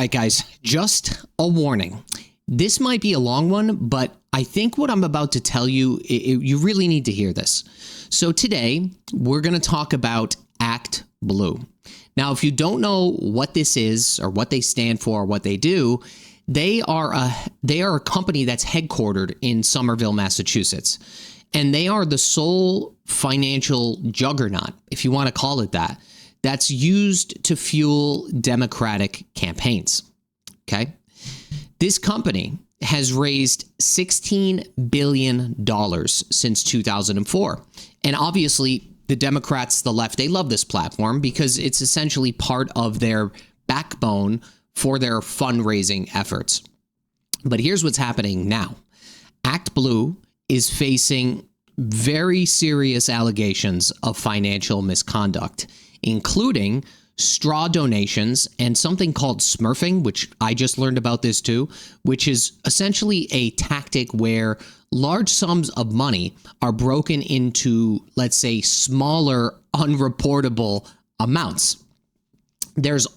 right, guys, just a warning. This might be a long one, but I think what I'm about to tell you, you really need to hear this. So today, we're going to talk about ActBlue. Now, if you don't know what this is or what they stand for or what they do, they are a company that's headquartered in Somerville, Massachusetts. And they are the sole financial juggernaut, if you want to call it that, that's used to fuel Democratic campaigns. Okay? This company has raised $16 billion since 2004. And obviously, the Democrats, the left, they love this platform because it's essentially part of their backbone for their fundraising efforts. But here's what's happening now. ActBlue is facing very serious allegations of financial misconduct, including straw donations and something called smurfing, which I just learned about this too, which is essentially a tactic where large sums of money are broken into, let's say, smaller, unreportable amounts. There's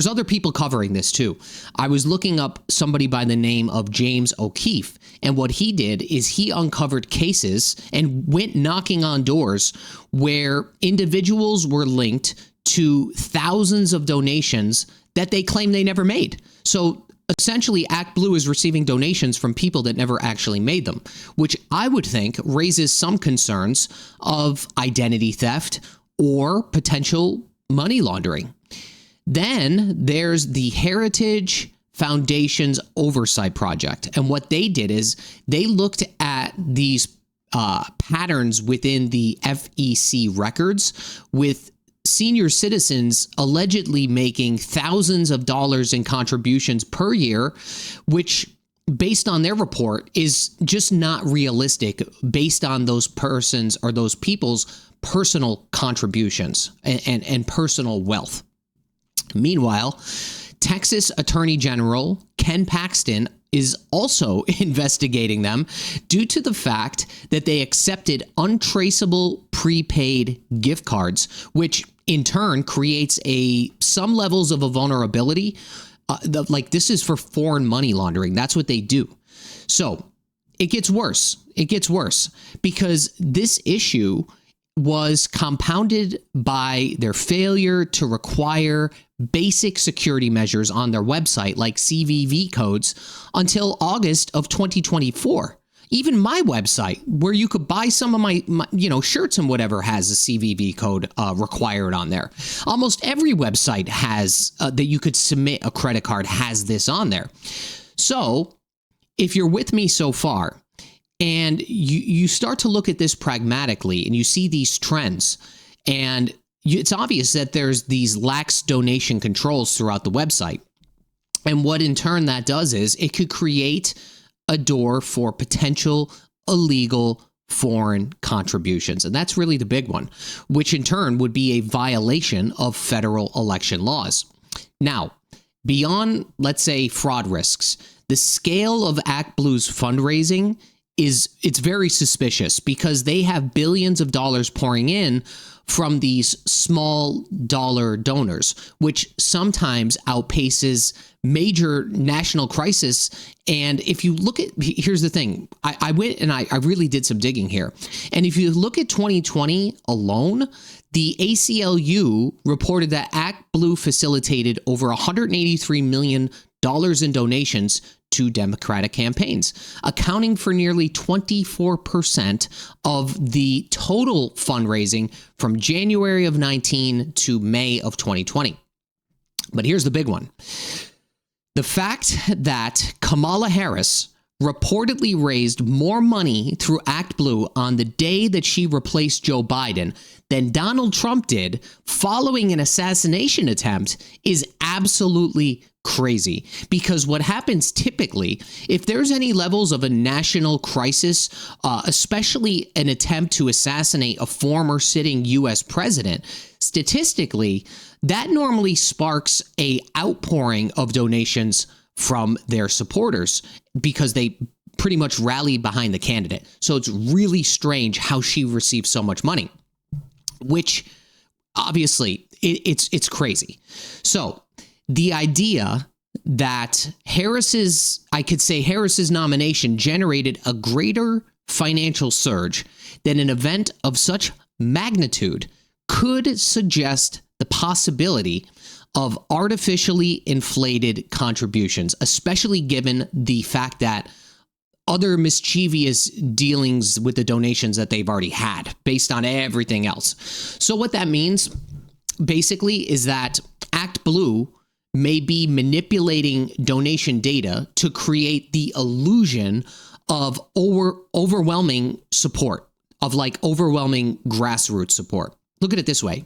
other people covering this too. I was looking up somebody by the name of James O'Keefe, and what he did is he uncovered cases and went knocking on doors where individuals were linked to thousands of donations that they claim they never made. So essentially, ActBlue is receiving donations from people that never actually made them, which I would think raises some concerns of identity theft or potential money laundering. Then there's the Heritage Foundation's Oversight Project. And what they did is they looked at these patterns within the FEC records with senior citizens allegedly making thousands of dollars in contributions per year, which, based on their report, is just not realistic based on those persons or those people's personal contributions and personal wealth. Meanwhile, Texas Attorney General Ken Paxton is also investigating them due to the fact that they accepted untraceable prepaid gift cards, which in turn creates some levels of a vulnerability. This is for foreign money laundering. That's what they do. So it gets worse. It gets worse because this issue was compounded by their failure to require basic security measures on their website, like CVV codes, until August of 2024. Even my website, where you could buy some of my shirts and whatever, has a CVV code required on there. Almost every website has that you could submit a credit card has this on there. So if you're with me so far, and you start to look at this pragmatically and you see these trends, and it's obvious that there's these lax donation controls throughout the website. And what in turn that does is it could create a door for potential illegal foreign contributions. And that's really the big one, which in turn would be a violation of federal election laws. Now, beyond, let's say, fraud risks, the scale of ActBlue's fundraising it's very suspicious because they have billions of dollars pouring in from these small dollar donors, which sometimes outpaces major national crisis. And if you look at, here's the thing, I went and I really did some digging here. And if you look at 2020 alone, the ACLU reported that ActBlue facilitated over $183 million in donations to Democratic campaigns, accounting for nearly 24% of the total fundraising from January of 19 to May of 2020. But here's the big one. The fact that Kamala Harris reportedly raised more money through ActBlue on the day that she replaced Joe Biden than Donald Trump did following an assassination attempt is absolutely crazy. Because what happens typically, if there's any levels of a national crisis, especially an attempt to assassinate a former sitting U.S. president, statistically, that normally sparks a outpouring of donations from their supporters because they pretty much rallied behind the candidate. So it's really strange how she received so much money, which obviously it's crazy. So the idea that Harris's nomination generated a greater financial surge than an event of such magnitude could suggest the possibility of artificially inflated contributions, especially given the fact that other mischievous dealings with the donations that they've already had based on everything else. So what that means basically is that ActBlue may be manipulating donation data to create the illusion of overwhelming support, of like overwhelming grassroots support. Look at it this way.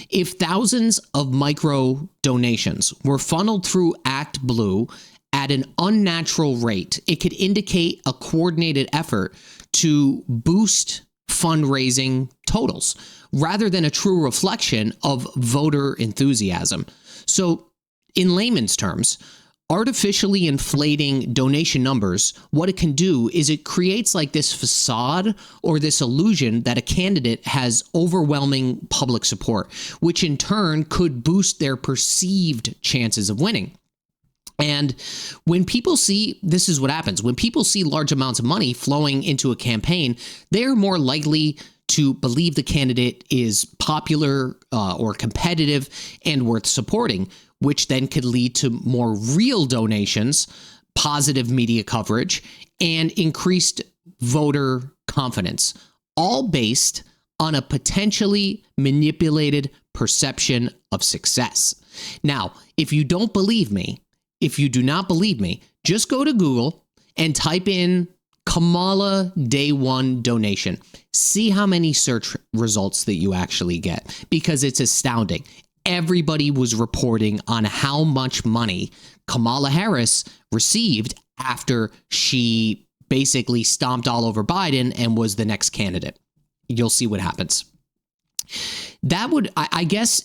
If thousands of micro donations were funneled through ActBlue at an unnatural rate, it could indicate a coordinated effort to boost fundraising totals rather than a true reflection of voter enthusiasm. So, in layman's terms, artificially inflating donation numbers, what it can do is it creates like this facade or this illusion that a candidate has overwhelming public support, which in turn could boost their perceived chances of winning. And when people see, this is what happens, when people see large amounts of money flowing into a campaign, they're more likely to believe the candidate is popular or competitive and worth supporting, which then could lead to more real donations, positive media coverage, and increased voter confidence, all based on a potentially manipulated perception of success. Now, if you do not believe me, just go to Google and type in Kamala Day 1 donation. See how many search results that you actually get, because it's astounding. Everybody was reporting on how much money Kamala Harris received after she basically stomped all over Biden and was the next candidate. You'll see what happens. That would, I guess,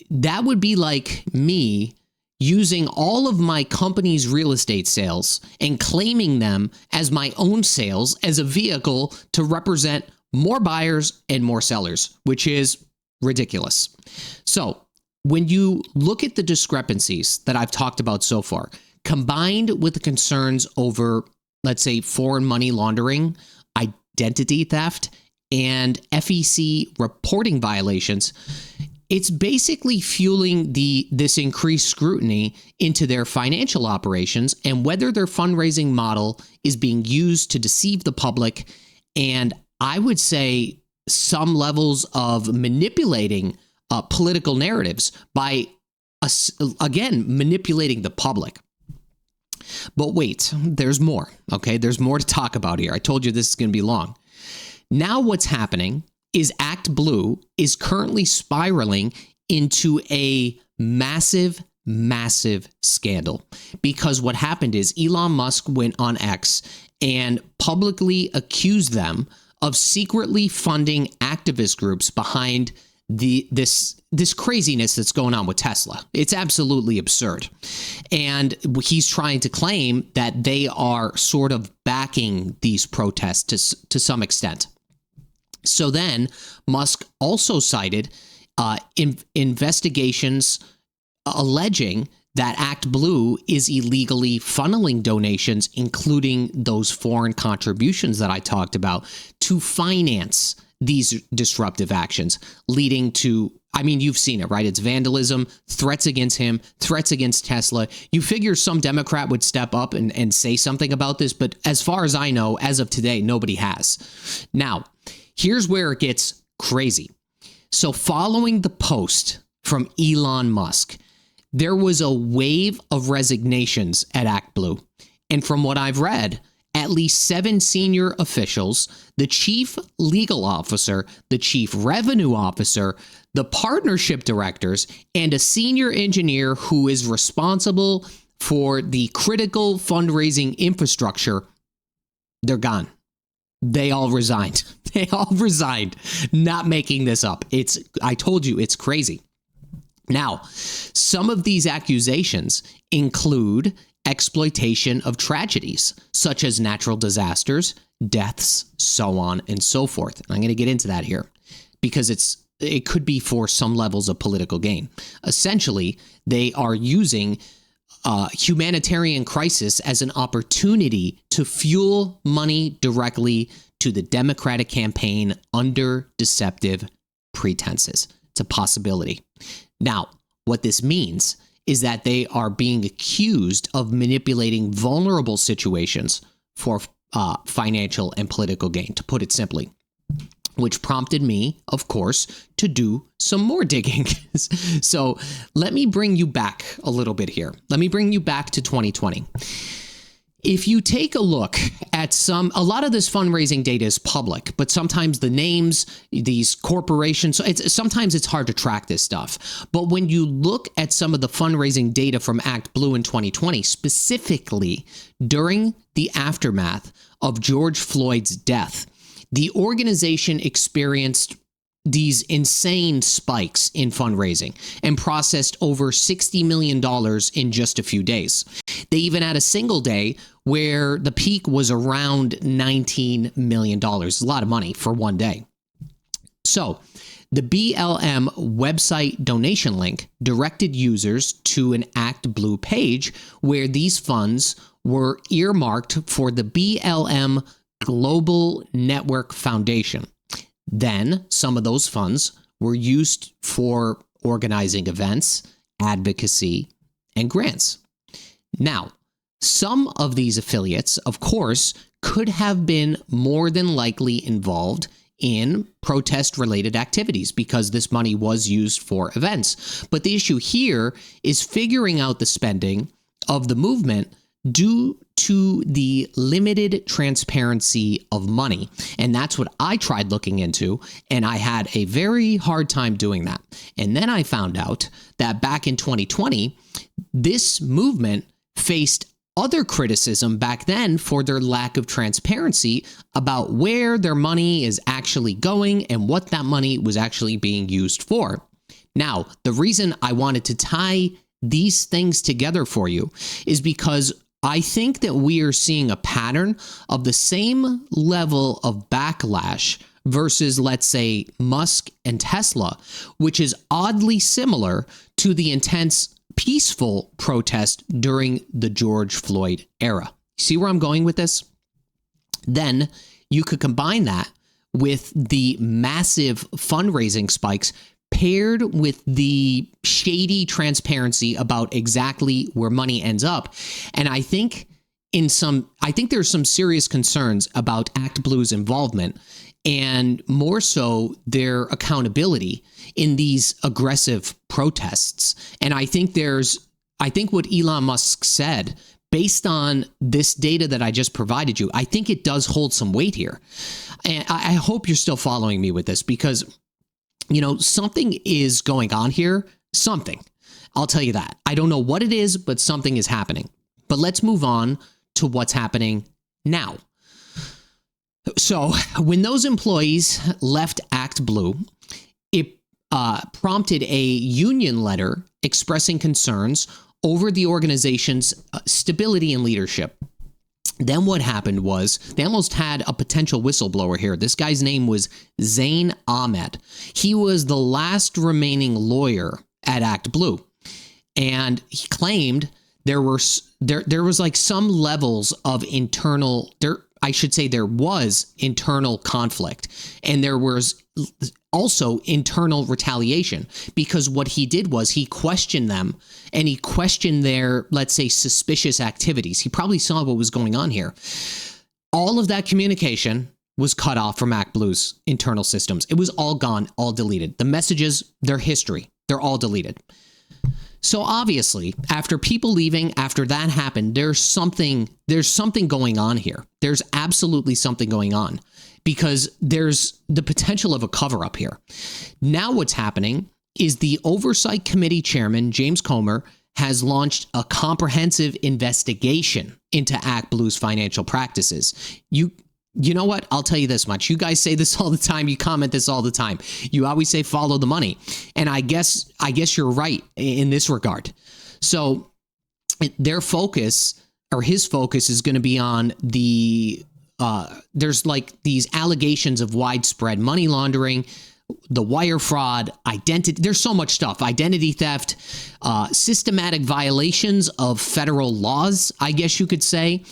that would be like me using all of my company's real estate sales and claiming them as my own sales as a vehicle to represent more buyers and more sellers, which is ridiculous. So when you look at the discrepancies that I've talked about so far, combined with the concerns over, let's say, foreign money laundering, identity theft, and FEC reporting violations, it's basically fueling this increased scrutiny into their financial operations and whether their fundraising model is being used to deceive the public, and I would say some levels of manipulating political narratives by, again, manipulating the public. But wait, there's more, okay? There's more to talk about here. I told you this is going to be long. Now what's happening is ActBlue is currently spiraling into a massive scandal, because what happened is Elon Musk went on X and publicly accused them of secretly funding activist groups behind this craziness that's going on with Tesla. It's absolutely absurd. And he's trying to claim that they are sort of backing these protests to some extent. So then Musk also cited investigations alleging that ActBlue is illegally funneling donations, including those foreign contributions that I talked about, to finance these disruptive actions, leading to, I mean, you've seen it, right? It's vandalism, threats against him, threats against Tesla. You figure some Democrat would step up and say something about this, but as far as I know, as of today, nobody has. Now, here's where it gets crazy. So following the post from Elon Musk, there was a wave of resignations at ActBlue. And from what I've read, at least 7 senior officials, the chief legal officer, the chief revenue officer, the partnership directors, and a senior engineer who is responsible for the critical fundraising infrastructure, they're gone. They all resigned. They all resigned. Not making this up. I told you, it's crazy. Now, some of these accusations include exploitation of tragedies, such as natural disasters, deaths, so on and so forth. And I'm going to get into that here because it's it could be for some levels of political gain. Essentially, they are using humanitarian crisis as an opportunity to fuel money directly to the Democratic campaign under deceptive pretenses. It's a possibility. Now, what this means is that they are being accused of manipulating vulnerable situations for financial and political gain, to put it simply, which prompted me, of course, to do some more digging. So let me bring you back a little bit here. Let me bring you back to 2020. If you take a look at a lot of this fundraising data is public, but sometimes the names, these corporations, sometimes it's hard to track this stuff. But when you look at some of the fundraising data from ActBlue in 2020, specifically during the aftermath of George Floyd's death, the organization experienced these insane spikes in fundraising and processed over $60 million in just a few days. They even had a single day where the peak was around $19 million. A lot of money for one day. So the BLM website donation link directed users to an ActBlue page where these funds were earmarked for the BLM Global Network Foundation. Then some of those funds were used for organizing events, advocacy, and grants. Now, some of these affiliates, of course, could have been more than likely involved in protest-related activities because this money was used for events. But the issue here is figuring out the spending of the movement due to the limited transparency of money. And that's what I tried looking into, and I had a very hard time doing that. And then I found out that back in 2020, this movement faced other criticism back then for their lack of transparency about where their money is actually going and what that money was actually being used for. Now, the reason I wanted to tie these things together for you is because I think that we are seeing a pattern of the same level of backlash versus, let's say, Musk and Tesla, which is oddly similar to the intense peaceful protest during the George Floyd era. See where I'm going with this? Then you could combine that with the massive fundraising spikes paired with the shady transparency about exactly where money ends up. And I think there's some serious concerns about ActBlue's involvement and more so their accountability in these aggressive protests. And I think what Elon Musk said, based on this data that I just provided you, I think it does hold some weight here. And I hope you're still following me with this because something is going on here. Something. I'll tell you that. I don't know what it is, but something is happening. But let's move on to what's happening now. So when those employees left ActBlue, it prompted a union letter expressing concerns over the organization's stability and leadership. Then what happened was they almost had a potential whistleblower here. This guy's name was Zain Ahmed. He was the last remaining lawyer at ActBlue. And he claimed there was like some levels of there was internal conflict. And there was also internal retaliation because what he did was he questioned them and he questioned their, let's say, suspicious activities. He probably saw what was going on here. All of that communication was cut off from ActBlue's internal systems. It was all gone, all deleted. The messages, their history, they're all deleted. So obviously, after people leaving, after that happened, there's something going on here. There's absolutely something going on because there's the potential of a cover-up here. Now what's happening is the Oversight Committee Chairman, James Comer, has launched a comprehensive investigation into ActBlue's financial practices. You know what? I'll tell you this much. You guys say this all the time. You comment this all the time. You always say follow the money. And I guess you're right in this regard. So their focus or his focus is going to be on there's like these allegations of widespread money laundering the wire fraud, identity. There's so much stuff. Identity theft, systematic violations of federal laws, I guess you could say.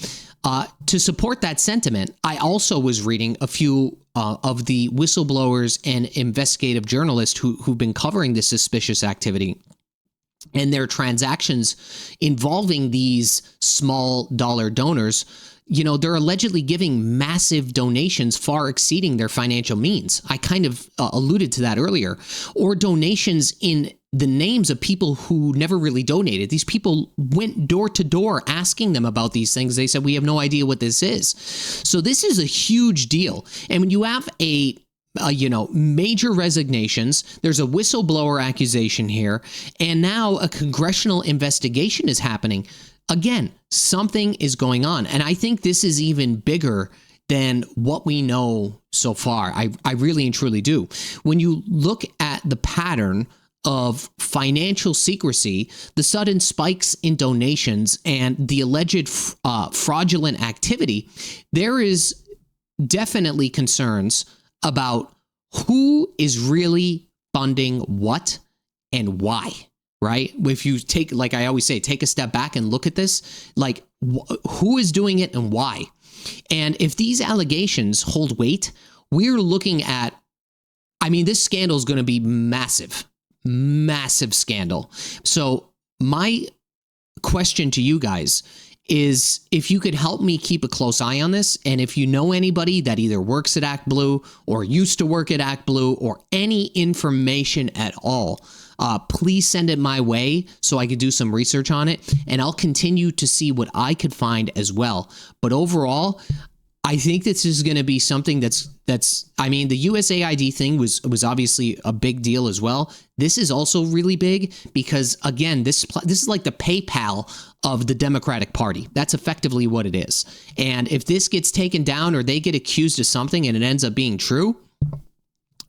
To support that sentiment, I also was reading a few of the whistleblowers and investigative journalists who've been covering this suspicious activity and their transactions involving these small dollar donors. You know, they're allegedly giving massive donations far exceeding their financial means. I kind of alluded to that earlier. Or donations in the names of people who never really donated. These people went door to door asking them about these things. They said, we have no idea what this is. So this is a huge deal. And when you have major resignations, there's a whistleblower accusation here, and now a congressional investigation is happening. Again, something is going on. And I think this is even bigger than what we know so far. I really and truly do. When you look at the pattern of financial secrecy, the sudden spikes in donations, and the alleged fraudulent activity, there is definitely concerns about who is really funding what and why. Right? If you take, like I always say, take a step back and look at this, like who is doing it and why. And if these allegations hold weight, we're looking at, this scandal is going to be massive scandal. So my question to you guys is, if you could help me keep a close eye on this, and if you know anybody that either works at ActBlue or used to work at ActBlue or any information at all, please send it my way so I could do some research on it, and I'll continue to see what I could find as well. But overall, I think this is going to be something the USAID thing was obviously a big deal as well. This is also really big because, again, this is like the PayPal of the Democratic Party. That's effectively what it is. And if this gets taken down or they get accused of something and it ends up being true,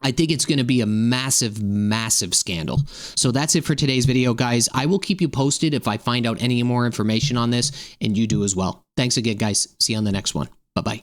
I think it's going to be a massive scandal. So that's it for today's video, guys. I will keep you posted if I find out any more information on this, and you do as well. Thanks again, guys. See you on the next one. Bye-bye.